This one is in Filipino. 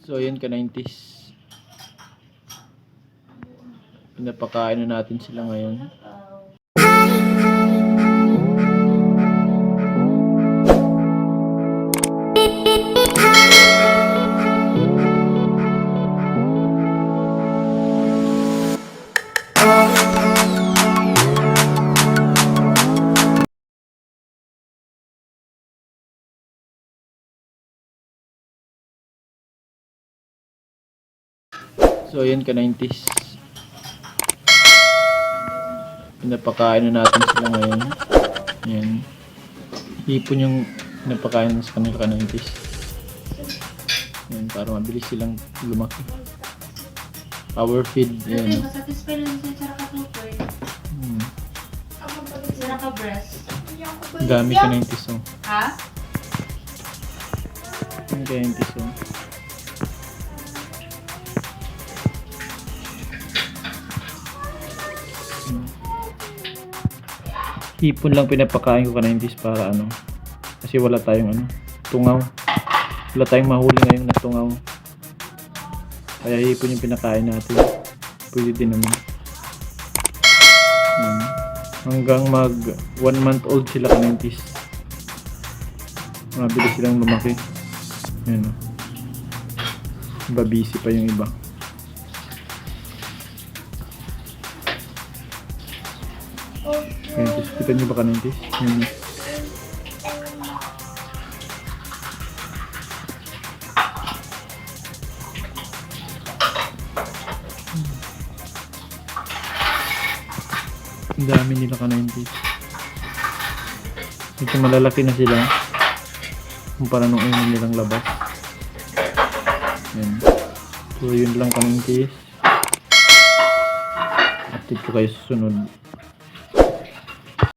So ayun ka 90s. Pinapakain na natin sila ngayon. So ayun ka 90s. Pinapakain na natin sila ngayon. Ayan. Hipon yung pinapakain sa kanila ka 90s. Ayan, para mabilis silang lumaki. Power feed. Ayan. Satisfy lang siya sa super. Sira ka breast. Dami ka 90s. Oh. Ha? Ayan ka 90s. Oh. Hipon lang pinapakain ko ka 90s para ano. Kasi wala tayong ano, tungaw. Wala tayong mahuli ngayon na tungaw. Kaya hipon yung pinakain natin. Pwede din naman. Hanggang mag 1 month old sila ka 90s. Mabilis silang lumaki. Ayan o. Babisi pa yung iba. Ayan, kita nyo ba ka 90s? Ayan. Ang dami nila ka 90s. Ito malalaki na sila kumpara nung una nilang labas. Ayan. So yun lang ka 90s. Update ko kayo sa sunod.